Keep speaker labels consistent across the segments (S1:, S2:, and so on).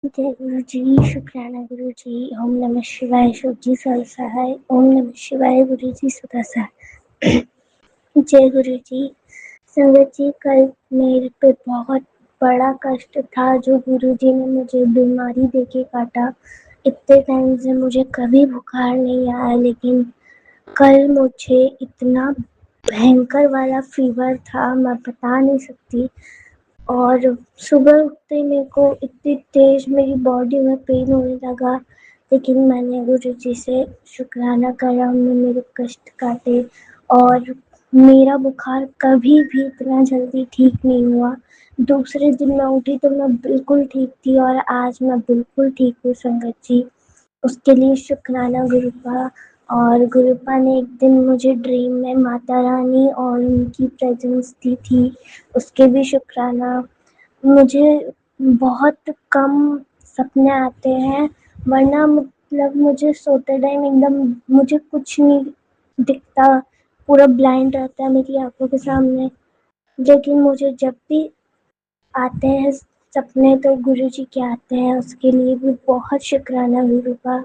S1: जय गुरु जी, शुक्राना गुरु जी, ओम नमः शिवाय, शिव जी सदा सहाय, ओम नमः शिवाय, गुरु जी सदा सहाय। जय गुरु जी। संगत जी, कल मेरे पे बहुत बड़ा कष्ट था जो गुरु जी ने मुझे बीमारी देके काटा। इतने टाइम से मुझे कभी बुखार नहीं आया, लेकिन कल मुझे इतना भयंकर वाला फीवर था, मैं बता नहीं सकती। और सुबह उठते ही मेरे को इतनी तेज मेरी बॉडी में पेन होने लगा, लेकिन मैंने गुरु जी से शुक्राना करा, उन्होंने मेरे कष्ट काटे और मेरा बुखार कभी भी इतना जल्दी ठीक नहीं हुआ। दूसरे दिन मैं उठी तो मैं बिल्कुल ठीक थी और आज मैं बिल्कुल ठीक हूँ संगत जी। उसके लिए शुक्राना गुरुपा। और गुरुपा ने एक दिन मुझे ड्रीम में माता रानी और उनकी प्रेजेंस दी थी, उसके भी शुक्राना। मुझे बहुत कम सपने आते हैं, वरना मतलब मुझे सोते टाइम एकदम मुझे कुछ नहीं दिखता, पूरा ब्लाइंड रहता है मेरी आंखों के सामने। लेकिन मुझे जब भी आते हैं सपने तो गुरुजी के आते हैं, उसके लिए भी बहुत शुक्राना गुरुपा।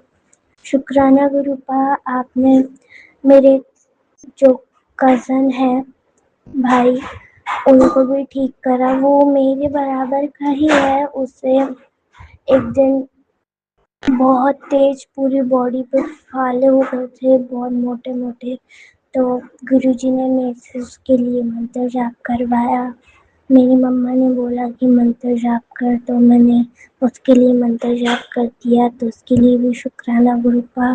S1: शुक्राना गुरुपा, आपने मेरे जो कज़न है भाई, उनको भी ठीक करा। वो मेरे बराबर का ही है, उसे एक दिन बहुत तेज पूरी बॉडी पे फाले हो गए थे, बहुत मोटे मोटे। तो गुरुजी ने मेरे से उसके लिए मंत्र जाप करवाया। मेरी मम्मा ने बोला कि मंत्र जाप कर, तो मैंने उसके लिए मंत्र जाप कर दिया। तो उसके लिए भी शुक्राना गुरुपा।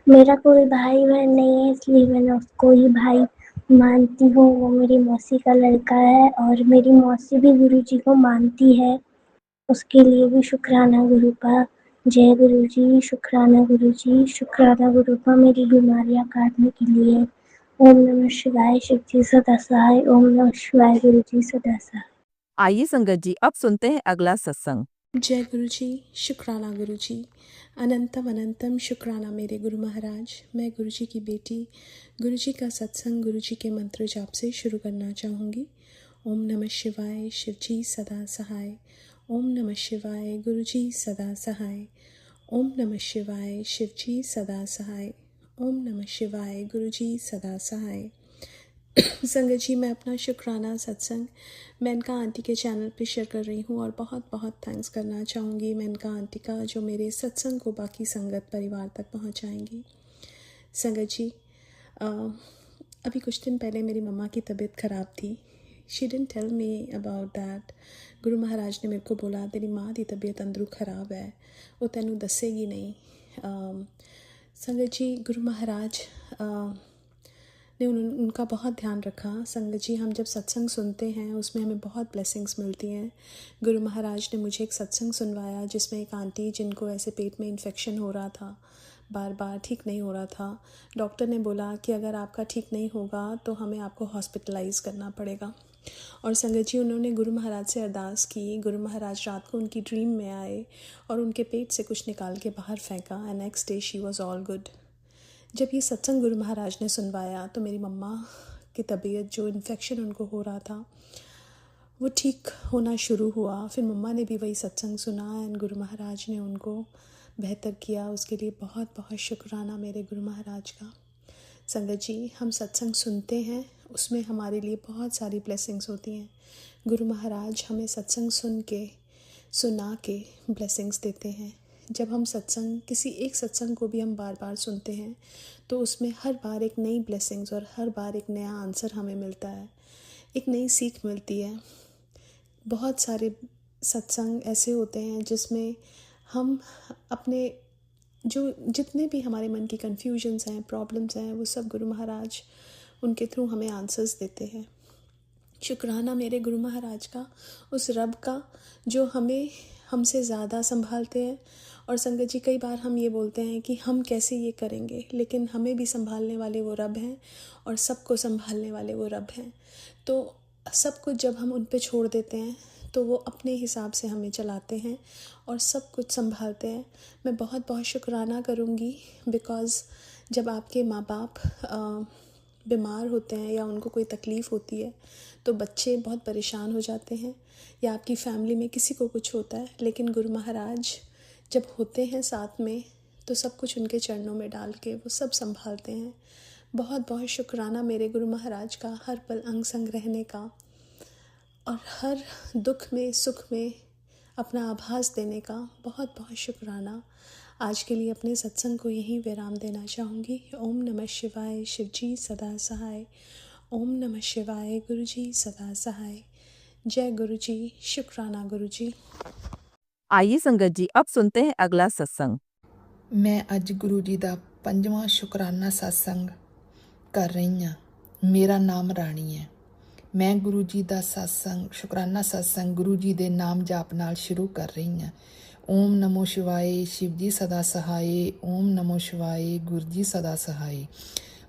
S1: मेरा कोई भाई बहन नहीं है, इसलिए मैंने उसको ही भाई मानती हूँ। वो मेरी मौसी का लड़का है और मेरी मौसी भी गुरुजी को मानती है, उसके लिए भी शुक्राना गुरुपा। जय गुरु जी, शुक्राना गुरु जी, शुक्राना गुरुपा मेरी बीमारियां काटने के लिए। ओम नमः शिवाय, शिव जी सदा सहाय, ओम नमः शिवाय, गुरु जी सदा सहाय।
S2: आइए संगत जी, अब सुनते हैं अगला सत्संग।
S3: जय गुरु जी, शुक्राना गुरु जी, अनंतम अनंतम शुक्राना मेरे गुरु महाराज। मैं गुरु जी की बेटी गुरु जी का सत्संग गुरु जी के मंत्र जाप से शुरू करना चाहूँगी। ओम नमः शिवाय, शिव जी सदा सहाय। ओम नमः शिवाय, गुरु जी सदा सहाय। ओम नमः शिवाय, शिव जी सदा सहाय। ओम नमः शिवाय, गुरु जी सदा सहाय। संगत जी, मैं अपना शुक्राना सत्संग मेनका आंटी के चैनल पे शेयर कर रही हूँ और बहुत बहुत थैंक्स करना चाहूँगी मेनका आंटी का, जो मेरे सत्संग को बाकी संगत परिवार तक पहुँचाएंगी। संगत जी, अभी कुछ दिन पहले मेरी मम्मा की तबीयत ख़राब थी। She didn't tell me about that. गुरु महाराज ने मेरे को बोला, तेरी माँ की तबीयत अंदरों ख़राब है, वो तेनू दसेगी नहीं। संगत जी, गुरु महाराज ने उनका बहुत ध्यान रखा। संगत जी, हम जब सत्संग सुनते हैं उसमें हमें बहुत ब्लेसिंग्स मिलती हैं। गुरु महाराज ने मुझे एक सत्संग सुनवाया जिसमें एक आंटी जिनको ऐसे पेट में इन्फेक्शन हो रहा था, बार बार ठीक नहीं हो रहा था। डॉक्टर ने बोला कि अगर आपका ठीक नहीं होगा तो हमें आपको हॉस्पिटलाइज़ करना पड़ेगा। और संगत जी, उन्होंने गुरु महाराज से अरदास की। गुरु महाराज रात को उनकी ड्रीम में आए और उनके पेट से कुछ निकाल के बाहर फेंका and next day she was all good. जब ये सत्संग गुरु महाराज ने सुनवाया तो मेरी मम्मा की तबीयत, जो इन्फेक्शन उनको हो रहा था, वो ठीक होना शुरू हुआ। फिर मम्मा ने भी वही सत्संग सुना एंड गुरु महाराज ने उनको बेहतर किया। उसके लिए बहुत बहुत शुक्राना मेरे गुरु महाराज का। संगत जी, हम सत्संग सुनते हैं, उसमें हमारे लिए बहुत सारी ब्लेसिंग्स होती हैं। गुरु महाराज हमें सत्संग सुना के ब्लेसिंग्स देते हैं। जब हम सत्संग, किसी एक सत्संग को भी हम बार बार सुनते हैं तो उसमें हर बार एक नई ब्लेसिंग्स और हर बार एक नया आंसर हमें मिलता है, एक नई सीख मिलती है। बहुत सारे सत्संग ऐसे होते हैं जिसमें हम अपने जो जितने भी हमारे मन की कन्फ्यूजन्स हैं, प्रॉब्लम्स हैं, वो सब गुरु महाराज उनके थ्रू हमें आंसर्स देते हैं। शुक्राना मेरे गुरु महाराज का, उस रब का जो हमें हमसे ज़्यादा संभालते हैं। और संगत जी, कई बार हम ये बोलते हैं कि हम कैसे ये करेंगे, लेकिन हमें भी संभालने वाले वो रब हैं और सबको संभालने वाले वो रब हैं। तो सब कुछ जब हम उन पे छोड़ देते हैं तो वो अपने हिसाब से हमें चलाते हैं और सब कुछ संभालते हैं। मैं बहुत बहुत शुक्राना करूँगी बिकॉज़ जब आपके माँ बाप बीमार होते हैं या उनको कोई तकलीफ़ होती है तो बच्चे बहुत परेशान हो जाते हैं, या आपकी फैमिली में किसी को कुछ होता है, लेकिन गुरु महाराज जब होते हैं साथ में तो सब कुछ उनके चरणों में डाल के वो सब संभालते हैं। बहुत बहुत शुक्राना मेरे गुरु महाराज का हर पल अंग संग रहने का, और हर दुख में सुख में अपना आभास देने का बहुत बहुत शुक्राना। आज के लिए अपने सत्संग को यहीं विराम देना चाहूँगी। ओम नमः शिवाय, शिव जी सदा सहाय। ओम नमः शिवाय, गुरु जी सदा सहाय। जय गुरु जी, शुक्राना गुरु जी।
S2: आइए संगत जी, अब सुनते हैं अगला सत्संग।
S4: मैं अज गुरु जी का 5वां शुकराना सत्संग कर रही हाँ। मेरा नाम राणी है। मैं गुरु जी का सत्संग, शुकराना सत्संग गुरु जी के नाम जाप नाल शुरू कर रही हाँ। ओम नमो शिवाय, शिव जी सदा सहाय। ओम नमो शिवाय, गुरु जी सदा सहाय।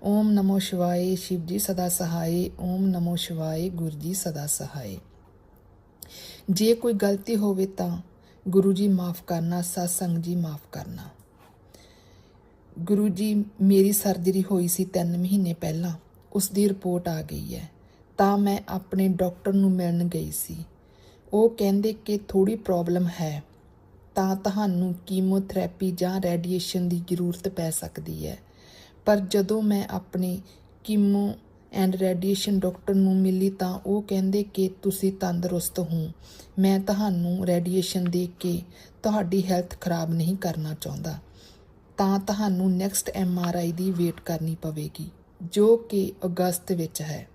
S4: ओम नमो शिवाय, शिव जी सदा सहाय। ओम नमो शिवाय, गुरु जी सदा सहाय। जे कोई गलती होवे तां गुरु जी माफ़ करना, सत्संग जी माफ़ करना। गुरु जी मेरी सर्जरी हुई सी 3 महीने पहला, उसकी रिपोर्ट आ गई है। ਤਾਂ मैं अपने डॉक्टर ਨੂੰ ਮਿਲਣ ਗਈ ਸੀ। ਉਹ ਕਹਿੰਦੇ ਕਿ ਥੋੜੀ ਪ੍ਰੋਬਲਮ ਹੈ, ਤਾਂ ਤੁਹਾਨੂੰ ਕੀਮੋਥੈਰੇਪੀ ਜਾਂ ਰੇਡੀਏਸ਼ਨ ਦੀ ਜ਼ਰੂਰਤ ਪੈ ਸਕਦੀ ਹੈ। ਪਰ ਜਦੋਂ ਮੈਂ ਆਪਣੇ ਕੀਮੋ ਐਂਡ ਰੇਡੀਏਸ਼ਨ ਡਾਕਟਰ ਨੂੰ ਮਿਲੀ ਤਾਂ ਉਹ ਕਹਿੰਦੇ ਕਿ ਤੁਸੀਂ ਤੰਦਰੁਸਤ ਹੋ। ਮੈਂ ਤੁਹਾਨੂੰ ਰੇਡੀਏਸ਼ਨ ਦੇ ਕੇ ਤੁਹਾਡੀ ਹੈਲਥ ਖਰਾਬ ਨਹੀਂ ਕਰਨਾ ਚਾਹੁੰਦਾ। ਤਾਂ ਤੁਹਾਨੂੰ ਨੈਕਸਟ MRI ਦੀ ਵੇਟ ਕਰਨੀ ਪਵੇਗੀ, ਜੋ ਕਿ ਅਗਸਤ ਵਿੱਚ ਹੈ।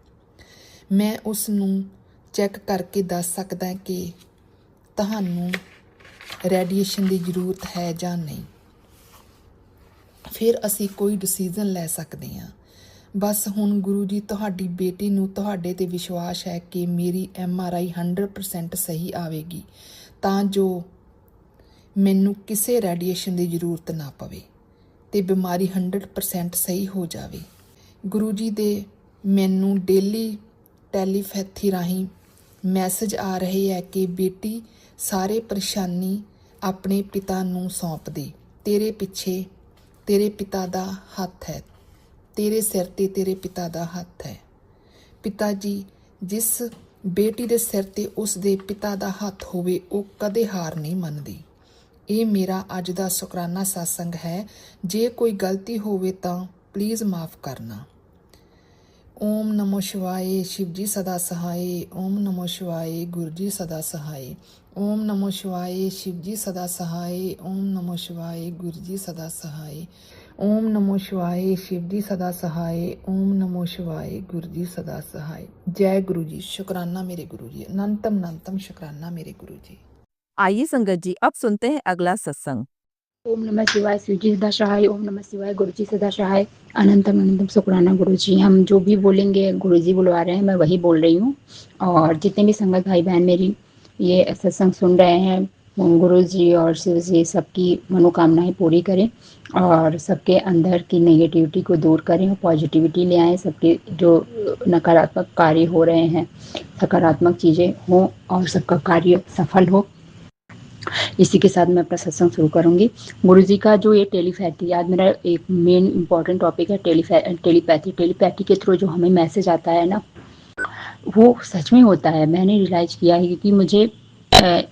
S4: ਮੈਂ ਉਸ ਨੂੰ ਚੈੱਕ ਕਰਕੇ ਦੱਸ ਸਕਦਾ ਕਿ ਤੁਹਾਨੂੰ ਰੇਡੀਏਸ਼ਨ ਦੀ ਜ਼ਰੂਰਤ ਹੈ ਜਾਂ ਨਹੀਂ। ਫਿਰ ਅਸੀਂ ਕੋਈ ਡਿਸੀਜ਼ਨ ਲੈ ਸਕਦੇ ਹਾਂ। ਬਸ ਹੁਣ ਗੁਰੂ ਜੀ ਤੁਹਾਡੀ ਬੇਟੀ ਨੂੰ ਤੁਹਾਡੇ 'ਤੇ ਵਿਸ਼ਵਾਸ ਹੈ ਕਿ ਮੇਰੀ MRI 100% ਸਹੀ ਆਵੇਗੀ, ਤਾਂ ਜੋ ਮੈਨੂੰ ਕਿਸੇ ਰੇਡੀਏਸ਼ਨ ਦੀ ਜ਼ਰੂਰਤ ਨਾ ਪਵੇ ਅਤੇ ਬਿਮਾਰੀ 100% ਸਹੀ ਹੋ ਜਾਵੇ। ਗੁਰੂ ਜੀ ਦੇ ਮੈਨੂੰ ਡੇਲੀ ਟੈਲੀਪੈਥੀ ਰਾਹੀਂ ਮੈਸੇਜ ਆ ਰਹੇ ਹੈ ਕਿ ਬੇਟੀ ਸਾਰੇ ਪਰੇਸ਼ਾਨੀ ਆਪਣੇ ਪਿਤਾ ਨੂੰ ਸੌਂਪ ਦੇ। ਤੇਰੇ ਪਿੱਛੇ ਤੇਰੇ ਪਿਤਾ ਦਾ ਹੱਥ ਹੈ, ਤੇਰੇ ਸਿਰ 'ਤੇ ਤੇਰੇ ਪਿਤਾ ਦਾ ਹੱਥ ਹੈ। ਪਿਤਾ ਜੀ ਜਿਸ ਬੇਟੀ ਦੇ ਸਿਰ 'ਤੇ ਉਸ ਦੇ ਪਿਤਾ ਦਾ ਹੱਥ ਹੋਵੇ ਉਹ ਕਦੇ ਹਾਰ ਨਹੀਂ ਮੰਨਦੀ। ਇਹ ਮੇਰਾ ਅੱਜ ਦਾ ਸ਼ੁਕਰਾਨਾ ਸਤਸੰਗ ਹੈ। ਜੇ ਕੋਈ ਗਲਤੀ ਹੋਵੇ ਤਾਂ ਪਲੀਜ਼ ਮਾफ़ ਕਰਨਾ। ओम नमो शिवाय, शिव जी सदा सहाय। ओम नमो शिवाय, गुरु जी सदा सहाय। ओम नमो शिवाय, शिव जी सदा सहाय। ओम नमो शिवाय, गुरु जी सदा सहाय। ओम नमो शिवाय, शिव जी सदा सहाय। ओम नमो शिवाय, गुरु जी सदा सहाय। जय गुरु जी, शुकराना मेरे गुरु जी, अनंतम अनंतम शुकराना मेरे गुरु जी।
S2: आइए संगत जी, अब सुनते हैं अगला सत्संग।
S5: ओम नमः शिवाय, शिव जी सदा सहाय। ओम नमः शिवाय, गुरु जी सदा सहाय। अनंतम अनंतम शुक्राना गुरु जी। हम जो भी बोलेंगे गुरु जी बुलवा रहे हैं, मैं वही बोल रही हूँ। और जितने भी संगत भाई बहन मेरी ये सत्संग सुन रहे हैं, गुरु जी और शिव जी सबकी मनोकामनाएं पूरी करें और सबके अंदर की नेगेटिविटी को दूर करें और पॉजिटिविटी ले आएँ। सबके जो नकारात्मक कार्य हो रहे हैं, सकारात्मक चीज़ें हों और सबका कार्य सफल हो। इसी के साथ मैं अपना सत्संग शुरू करूंगी। गुरु जी का जो ये टेलीपैथी, आज मेरा एक मेन इम्पॉर्टेंट टॉपिक है टेलीपैथी के थ्रू जो हमें मैसेज आता है ना, वो सच में होता है। मैंने रियलाइज किया है क्योंकि मुझे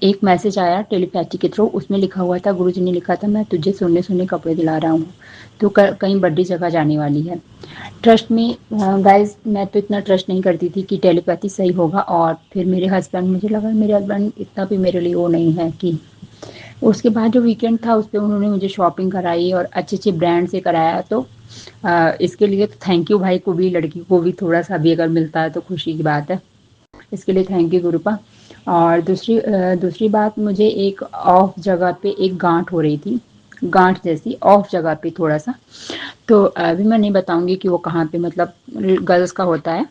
S5: एक मैसेज आया टेलीपैथी के थ्रू, उसमें लिखा हुआ था, गुरु जी ने लिखा था, मैं तुझे सोने सोने कपड़े दिला रहा हूँ, तो कहीं बड़ी जगह जाने वाली है। ट्रस्ट में गाइज, मैं तो इतना ट्रस्ट नहीं करती थी कि टेलीपैथी सही होगा। और फिर मेरे हस्बैंड, मुझे लगा मेरे हस्बैंड इतना भी मेरे लिए वो नहीं है कि, उसके बाद जो वीकेंड था उस पर उन्होंने मुझे शॉपिंग कराई और अच्छे अच्छे ब्रांड से कराया। तो इसके लिए तो थैंक यू भाई को भी, लड़की को भी थोड़ा सा भी अगर मिलता है तो खुशी की बात है। इसके लिए थैंक यू गुरुपा। और दूसरी बात, मुझे एक ऑफ जगह पे एक गांठ हो रही थी, गांठ जैसी ऑफ जगह पे थोड़ा सा। तो अभी मैं नहीं बताऊंगी कि वो कहाँ पे, मतलब गर्ल्स का होता है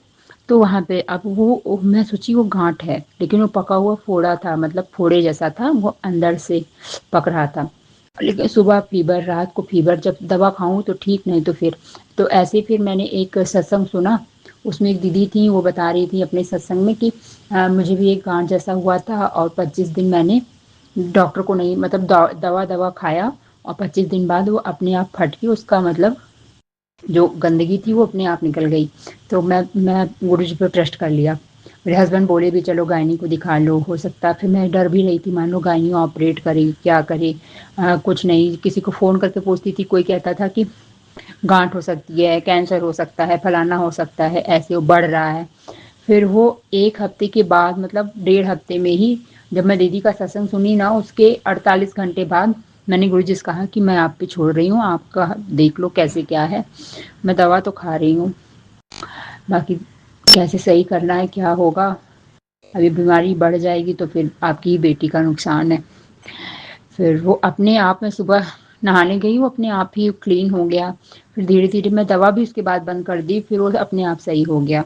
S5: तो वहाँ पे। अब वो मैं सोची वो गांठ है, लेकिन वो पका हुआ फोड़ा था, मतलब फोड़े जैसा था, वो अंदर से पक रहा था। लेकिन सुबह फीवर, रात को फीवर, जब दवा खाऊं तो ठीक, नहीं तो फिर तो ऐसे। फिर मैंने एक सत्संग सुना, उसमें एक दीदी थी, वो बता रही थी अपने सत्संग में कि मुझे भी एक गांठ जैसा हुआ था और 25 दिन मैंने डॉक्टर को नहीं, मतलब दवा खाया और 25 दिन बाद वो अपने आप फट के, उसका मतलब जो गंदगी थी वो अपने आप निकल गई। तो मैं गुरुजी पर ट्रस्ट कर लिया। मेरे हस्बैंड बोले भी चलो गायनी को दिखा लो, हो सकता है। फिर मैं डर भी रही थी, मान लो गायनी ऑपरेट करे, क्या करे, कुछ नहीं। किसी को फ़ोन करके पूछती थी, कोई कहता था कि गांठ हो सकती है, कैंसर हो सकता है, फलाना हो सकता है, ऐसे वो बढ़ रहा है। फिर वो 1 हफ्ते के बाद, मतलब 1.5 हफ्ते में ही, जब मैं दीदी का सत्संग सुनी ना, उसके 48 घंटे बाद मैंने गुरुजी से कहा कि मैं आप पे छोड़ रही हूँ, आपका देख लो कैसे क्या है। मैं दवा तो खा रही हूँ, बाकी कैसे सही करना है, क्या होगा। अभी बीमारी बढ़ जाएगी तो फिर आपकी ही बेटी का नुकसान है। फिर वो अपने आप, में सुबह नहाने गई, वो अपने आप ही क्लीन हो गया। फिर धीरे धीरे मैं दवा भी उसके बाद बंद कर दी, फिर वो अपने आप सही हो गया।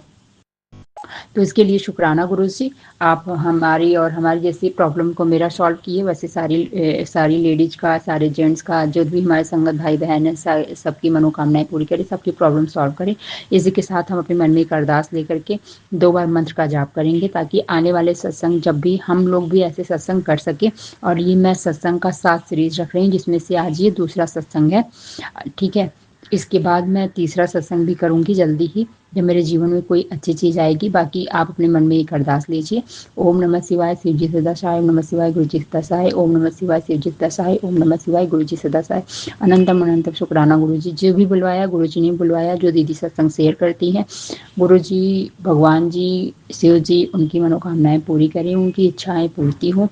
S5: तो इसके लिए शुक्राना गुरु जी, आप हमारी और हमारी जैसी प्रॉब्लम को मेरा सॉल्व किए। वैसे सारी लेडीज का, सारे जेंट्स का, जो भी हमारे संगत भाई बहन है, सबकी मनोकामनाएं पूरी करें, सबकी प्रॉब्लम सॉल्व करें। इसी के साथ हम अपने मन में एक अरदास लेकर के 2 बार मंत्र का जाप करेंगे, ताकि आने वाले सत्संग जब भी हम लोग भी ऐसे सत्संग कर सके। और ये मैं सत्संग का 7 सीरीज रख रही हूँ, जिसमें से आज ये दूसरा सत्संग है, ठीक है। इसके बाद मैं तीसरा सत्संग भी करूँगी जल्दी ही, जब मेरे जीवन में कोई अच्छी चीज़ आएगी। बाकी आप अपने मन में एक अरदास लीजिए। ओम नमः शिवाय, शिव जी सदा सहाय। ओम नमः शिवाय, गुरु जी सदा सहाय। ओम नमः शिवाय, शिव जी सदा सहाय। ओम नमः शिवाय, गुरु जी सदा सहाय। अनंतम अनंतम शुक्राना गुरु जी, जो भी बुलवाया गुरु जी ने बुलवाया, जो दीदी सत्संग शेयर करती हैं, गुरु जी, भगवान जी, शिव जी उनकी मनोकामनाएं पूरी करें, उनकी इच्छाएं पूर्ति हो।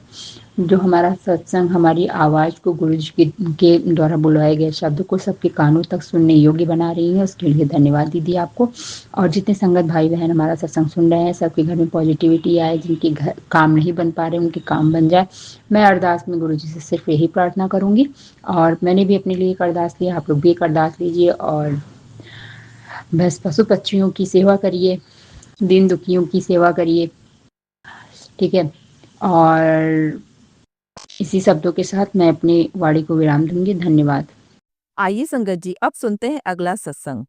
S5: जो हमारा सत्संग, हमारी आवाज़ को गुरु जी के द्वारा बुलवाए गए शब्द को सबके कानों तक सुनने योग्य बना रही है, उसके लिए धन्यवाद दीदी आपको। और जितने संगत भाई बहन हमारा सत्संग सुन रहे हैं, सबके घर में पॉजिटिविटी आए, जिनके घर काम नहीं बन पा रहे उनके काम बन जाए। मैं अरदास में गुरु जी से सिर्फ यही प्रार्थना करूँगी। और मैंने भी अपने लिए एक अरदास लिया, आप लोग भी एक अरदास लीजिए। और बस पशु पक्षियों की सेवा करिए, दीन दुखियों की सेवा करिए, ठीक है। और इसी शब्दों के साथ मैं अपनी वाणी को विराम दूंगी। धन्यवाद।
S2: आइए संगत जी, अब सुनते हैं अगला सत्संग।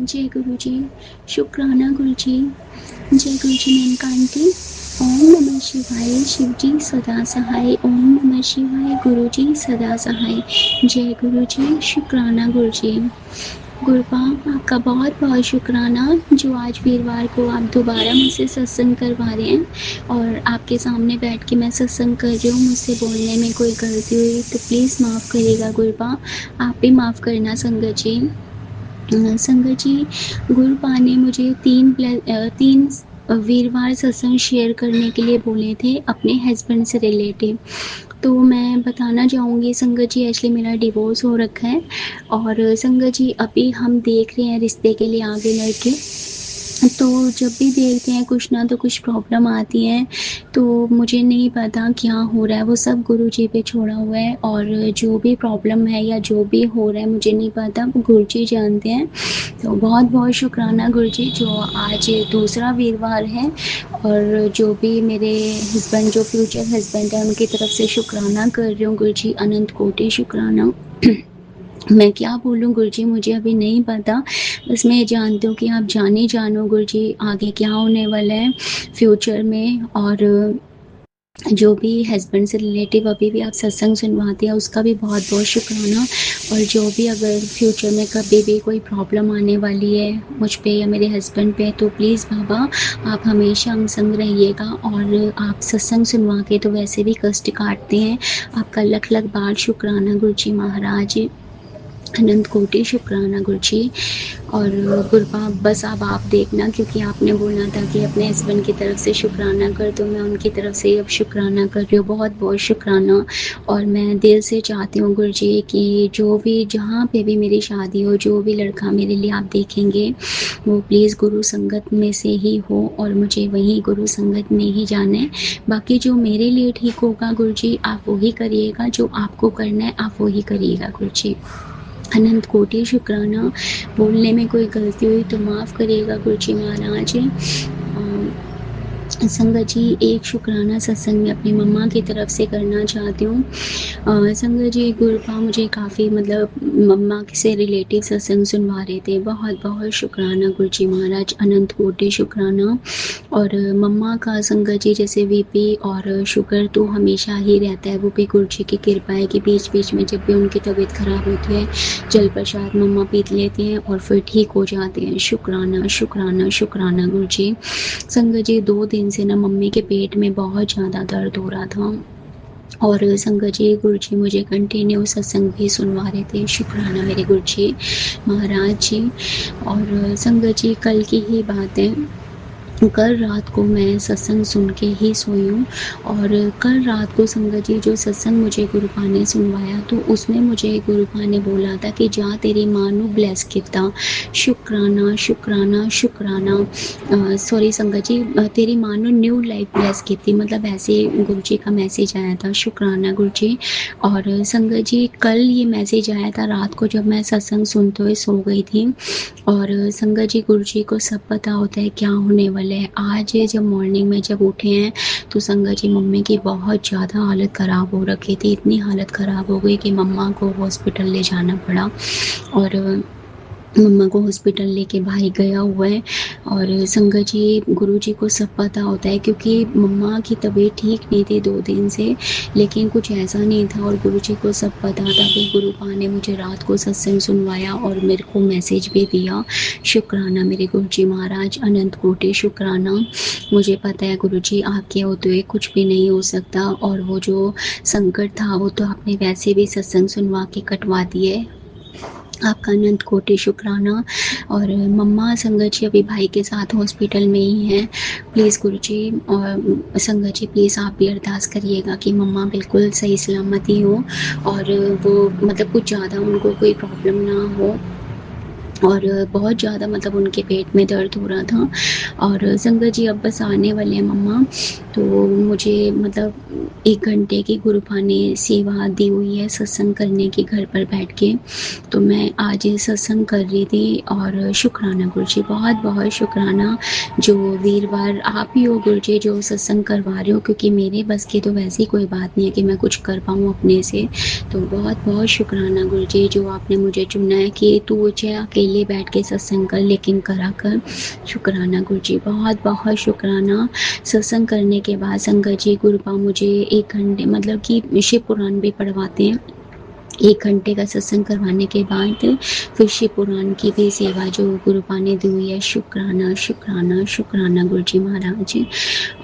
S6: जय गुरु जी, शुक्राना गुरु जी, जय गुरु जी मेनका आंटी। ओम नमः शिवाय, शिव जी सदा सहाय। ओम नमः शिवाय, गुरु जी सदा सहाय। जय गुरु जी, शुक्राना गुरु जी। गुरुपाप आपका बहुत बहुत शुक्राना, जो आज वीरवार को आप दोबारा मुझसे सत्संग करवा रहे हैं और आपके सामने बैठ के मैं सत्संग कर रही हूँ। मुझसे बोलने में कोई गलती हुई तो प्लीज़ माफ़ करिएगा गुरुपाप, आप भी माफ़ करना संगत जी। संगत जी, गुरुपा ने मुझे 3 वीरवार सत्संग शेयर करने के लिए बोले थे अपने हस्बैंड से रिलेटिव। तो मैं बताना चाहूँगी संगत जी, एक्चुअली मेरा डिवोर्स हो रखा है और संगत जी अभी हम देख रहे हैं रिश्ते के लिए आगे लड़के। तो जब भी देखते हैं कुछ ना तो कुछ प्रॉब्लम आती है, तो मुझे नहीं पता क्या हो रहा है, वो सब गुरु जी पे छोड़ा हुआ है। और जो भी प्रॉब्लम है या जो भी हो रहा है मुझे नहीं पता, वो गुरु जी जानते हैं। तो बहुत बहुत शुक्राना गुरु जी, जो आज दूसरा वीरवार है। और जो भी मेरे हस्बैंड, जो फ्यूचर हस्बैंड है, उनकी तरफ से शुक्राना कर रही हूँ गुरु जी, अनंत कोटि शुक्राना। मैं क्या बोलूँ गुरुजी, मुझे अभी नहीं पता, बस मैं जानती हूँ कि आप जानो गुरुजी आगे क्या होने वाला है फ्यूचर में। और जो भी हस्बैंड से रिलेटिव अभी भी आप सत्संग सुनवाते हैं उसका भी बहुत बहुत शुक्राना। और जो भी अगर फ्यूचर में कभी भी कोई प्रॉब्लम आने वाली है मुझ पे या मेरे हस्बैंड पे, तो प्लीज़ बाबा आप हमेशा हम संग रहिएगा। और आप सत्संग सुनवा के तो वैसे भी कष्ट काटते हैं, आपका लख लख बार शुक्राना गुरुजी महाराज, अनंत कोटि शुक्राना गुरु जी। और गुरुपाप बस अब आप देखना, क्योंकि आपने बोला था कि अपने हस्बैंड की तरफ से शुक्राना कर, तो मैं उनकी तरफ से अब शुक्राना कर रही हूँ, बहुत बहुत शुक्राना। और मैं दिल से चाहती हूँ गुरु जी कि जो भी, जहाँ पे भी मेरी शादी हो, जो भी लड़का मेरे लिए आप देखेंगे वो प्लीज़ गुरु संगत में से ही हो और मुझे वही गुरु संगत में ही जाना है। बाकी जो मेरे लिए ठीक होगा गुरु जी आप वही करिएगा, जो आपको करना है आप वही करिएगा गुरु जी। अनंत कोटि शुक्राना। बोलने में कोई गलती हुई तो माफ़ करिएगा गुरुजी महाराज। संगत जी एक शुक्राना सत्संग मैं अपनी मम्मा की तरफ से करना चाहती हूँ। संगत जी गुरुपा मुझे काफ़ी मतलब मम्मा से रिलेटिव सत्संग सुनवा रहे थे। बहुत बहुत शुक्राना गुरुजी महाराज, अनंत कोटि शुक्राना। और मम्मा का संगत जी जैसे बीपी और शुगर तो हमेशा ही रहता है, वो भी गुरुजी की कृपा है कि बीच बीच में जब भी उनकी तबीयत खराब होती है जल प्रसाद मम्मा पी लेते हैं और फिर ठीक हो जाते हैं। शुक्राना शुक्राना शुक्राना गुरुजी। संगत जी 2 दिन से ना मम्मी के पेट में बहुत ज़्यादा दर्द हो रहा था और संगत जी गुरुजी मुझे कंटिन्यू सत्संग भी सुनवा रहे थे। शुक्राना मेरे गुरुजी महाराज जी। और संगत जी कल की ही बात है, कल रात को मैं सत्संग सुन के ही सोई हूँ और कल रात को संगत जी जो सत्संग मुझे गुरुपा ने सुनवाया तो उसमें मुझे गुरुपा ने बोला था कि जा तेरी माँ नू ब्लेस किता। शुक्राना शुक्राना शुक्राना। सॉरी संगत जी, तेरी माँ नू न्यू लाइफ ब्लेस की, मतलब ऐसे गुरु जी का मैसेज आया था। शुक्राना गुरु जी। और संगत जी कल ये मैसेज आया था रात को जब मैं सत्संग सुनते हुए सो गई थी। और संगत जी गुरु जी को सब पता होता है क्या होने वाला है। आज जब मॉर्निंग में जब उठे हैं तो संगत जी मम्मी की बहुत ज़्यादा हालत ख़राब हो रखी थी। इतनी हालत ख़राब हो गई कि मम्मा को हॉस्पिटल ले जाना पड़ा और मम्मा को हॉस्पिटल लेके भाई गया हुआ है। और संगत जी गुरुजी को सब पता होता है क्योंकि मम्मा की तबीयत ठीक नहीं थी 2 दिन से, लेकिन कुछ ऐसा नहीं था और गुरुजी को सब पता था। फिर गुरुपा ने मुझे रात को सत्संग सुनवाया और मेरे को मैसेज भी दिया। शुक्राना मेरे गुरुजी महाराज, अनंत कोटि शुक्राना। मुझे पता है गुरुजी आपके होते हुए कुछ भी नहीं हो सकता और वो जो संकट था वो तो आपने वैसे भी सत्संग सुनवा के कटवा दिए। आपका अनंत कोटि शुक्राना। और मम्मा संगत जी अभी भाई के साथ हॉस्पिटल में ही हैं। प्लीज़ गुरुजी और संगत जी प्लीज़ आप भी अरदास करिएगा कि मम्मा बिल्कुल सही सलामती हो और वो मतलब कुछ ज़्यादा उनको कोई प्रॉब्लम ना हो। और बहुत ज़्यादा मतलब उनके पेट में दर्द हो रहा था। और संगत जी अब बस आने वाले हैं मम्मा, तो मुझे मतलब 1 घंटे की गुरुपा ने सेवा दी हुई है सत्संग करने की घर पर बैठ के, तो मैं आज सत्संग कर रही थी। और शुक्राना गुरुजी, बहुत बहुत शुक्राना जो वीरवार आप ही हो गुरुजी जो सत्संग करवा रहे हो, क्योंकि मेरे बस की तो वैसी कोई बात नहीं है कि मैं कुछ कर पाऊँ अपने से। तो बहुत बहुत शुक्राना गुरुजी जो आपने मुझे चुना है कि तू चाहे अकेले बैठ के सत्संग कर लेकिन करा कर। शुक्राना गुरुजी, बहुत बहुत शुक्राना। सत्संग करने के बाद संगत जी गुरुपा मुझे 1 घंटे मतलब कि शिव पुराण भी पढ़वाते हैं। 1 घंटे का सत्संग करवाने के बाद फिर शिव पुराण की भी सेवा जो गुरुपा ने दी हुई है। शुक्राना शुक्राना शुक्राना गुरुजी महाराज।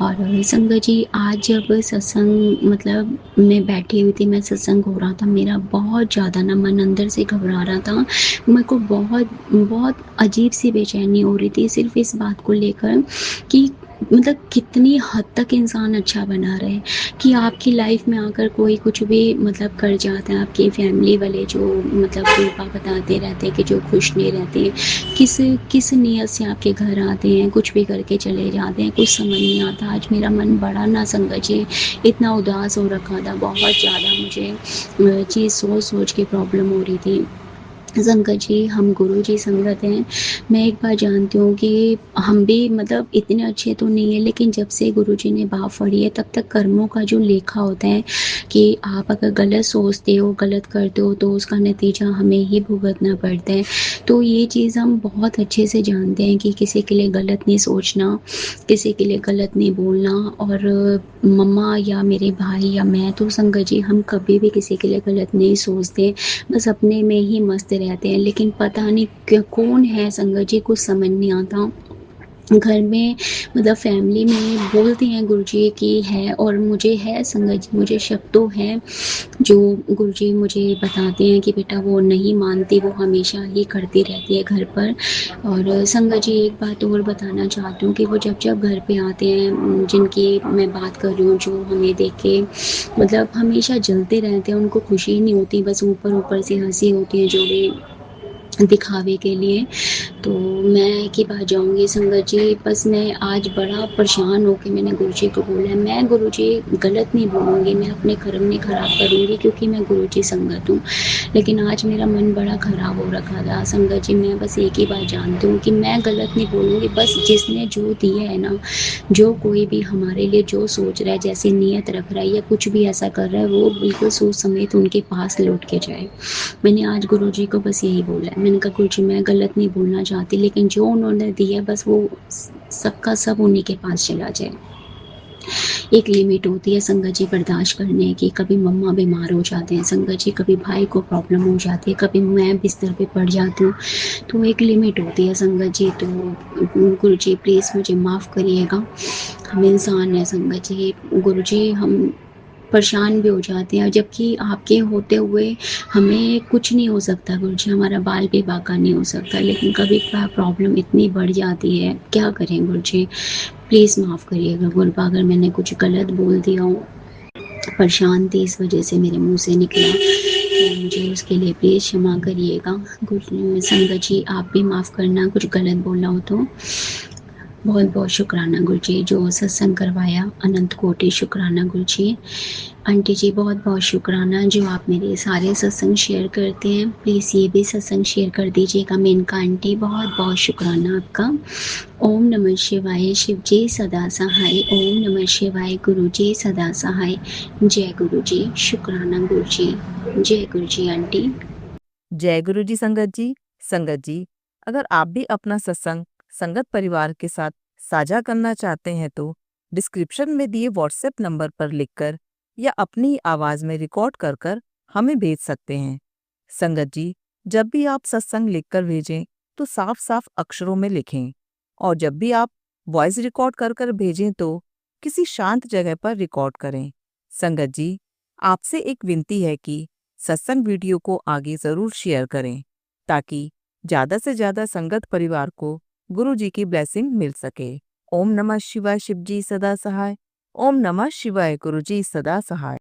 S6: और संगत जी आज जब सत्संग मतलब मैं बैठी हुई थी, मैं सत्संग हो रहा था, मेरा बहुत ज़्यादा ना मन अंदर से घबरा रहा था। मेरे को बहुत बहुत अजीब सी बेचैनी हो रही थी सिर्फ इस बात को लेकर कि मतलब कितनी हद तक इंसान अच्छा बना रहे कि आपकी लाइफ में आकर कोई कुछ भी मतलब कर जाता है। आपकी फैमिली वाले जो मतलब कृपा बताते रहते हैं कि जो खुश नहीं रहते, किस किस नियत से आपके घर आते हैं, कुछ भी करके चले जाते हैं, कुछ समझ नहीं आता। आज मेरा मन बड़ा ना संगत जी इतना उदास हो रखा था, बहुत ज़्यादा मुझे चीज़ सोच सोच के प्रॉब्लम हो रही थी। संगत जी हम गुरु जी संगत हैं। मैं एक बात जानती हूँ कि हम भी मतलब इतने अच्छे तो नहीं है, लेकिन जब से गुरु जी ने बाह फड़ी है तब तक कर्मों का जो लेखा होता है कि आप अगर गलत सोचते हो गलत करते हो तो उसका नतीजा हमें ही भुगतना पड़ता है। तो ये चीज़ हम बहुत अच्छे से जानते हैं कि किसी के लिए गलत नहीं सोचना, किसी के लिए गलत नहीं बोलना। और मम्मा या मेरे भाई या मैं तो संगत जी हम कभी भी किसी के लिए गलत नहीं सोचते, बस अपने में ही मस्त रहते हैं। लेकिन पता नहीं कौन है संगत जी कुछ समझ नहीं आता। घर में मतलब फैमिली में बोलते हैं गुरुजी की है और मुझे है संगत जी, मुझे शक तो है जो गुरुजी मुझे बताते हैं कि बेटा वो नहीं मानती, वो हमेशा ही करती रहती है घर पर। और संगत जी एक बात और बताना चाहती हूँ कि वो जब जब घर पे आते हैं जिनकी मैं बात कर रही हूँ जो हमें देख के मतलब हमेशा जलते रहते हैं, उनको खुशी नहीं होती, बस ऊपर ऊपर से हंसी होती है जो भी दिखावे के लिए। तो मैं एक ही बात जाऊँगी संगत जी, बस मैं आज बड़ा परेशान होके मैंने गुरुजी को बोला, मैं गुरुजी गलत नहीं बोलूँगी, मैं अपने कर्म नहीं खराब करूँगी क्योंकि मैं गुरुजी संगत हूँ। लेकिन आज मेरा मन बड़ा खराब हो रखा था संगत जी। मैं बस एक ही बात जानती हूँ कि मैं गलत नहीं बोलूँगी, बस जिसने जो दिया है ना, जो कोई भी हमारे लिए जो सोच रहा है, जैसी नीयत रख रहा है या कुछ भी ऐसा कर रहा है, वो बिल्कुल सोच समेत उनके पास लौट के जाए। मैंने आज गुरुजी को बस यही बोला है। मैंने कहा गुरुजी मैं गलत नहीं बोलना चाहती, लेकिन जो उन्होंने दिया बस वो सबका सब उन्हीं के पास चला जाए। एक लिमिट होती है संगत जी बर्दाश्त करने की। कभी मम्मा बीमार हो जाते हैं संगत जी, कभी भाई को प्रॉब्लम हो जाती है, कभी मैं बिस्तर पे पड़ जाती हूँ, तो एक लिमिट होती है संगत जी। तो गुरुजी प्लीज़ मुझे माफ़ करिएगा, हम इंसान हैं संगत जी। गुरुजी हम परेशान भी हो जाते हैं, जबकि आपके होते हुए हमें कुछ नहीं हो सकता गुरुजी, हमारा बाल भी बाका नहीं हो सकता, लेकिन कभी प्रॉब्लम इतनी बढ़ जाती है, क्या करें गुरुजी। प्लीज़ माफ़ करिएगा गुरुबा, अगर मैंने कुछ गलत बोल दिया हो, परेशान थी इस वजह से मेरे मुंह से निकला, तो मुझे उसके लिए प्लीज़ क्षमा करिएगा। संगत जी आप भी माफ़ करना, कुछ गलत बोला हो तो। बहुत बहुत शुक्राना गुरुजी, जो सत्संग करवाया, अनंत कोटि शुक्राना गुरुजी। आंटी जी बहुत बहुत शुक्राना जो आप मेरे सारे सत्संग शेयर करते हैं, प्लीज़ ये भी सत्संग शेयर कर दीजिएगा। मेनका आंटी बहुत बहुत शुक्राना आपका। ओम नमः शिवाय, शिव जी सदा सहाय। ओम नमः शिवाय, गुरु जी सदा सहाय। जय गुरु जी, शुक्राना गुरु जी। जय गुरु जी आंटी।
S2: जय गुरु जी संगत जी। संगत जी, अगर आप भी अपना सत्संग संगत परिवार के साथ साझा करना चाहते हैं तो डिस्क्रिप्शन में दिए व्हाट्सएप नंबर पर लिखकर या अपनी आवाज में रिकॉर्ड कर कर हमें भेज सकते हैं। संगत जी, जब भी आप सत्संग लिखकर भेजें तो साफ साफ अक्षरों में लिखें, और जब भी आप वॉइस रिकॉर्ड कर कर भेजें तो किसी शांत जगह पर रिकॉर्ड करें। संगत जी, आपसे एक विनती है कि सत्संग वीडियो को आगे जरूर शेयर करें ताकि ज्यादा से ज्यादा संगत परिवार को गुरु जी की ब्लेसिंग मिल सके। ओम नमः शिवाय, शिव जी सदा सहाय। ओम नमः शिवाय, गुरु जी सदा सहाय।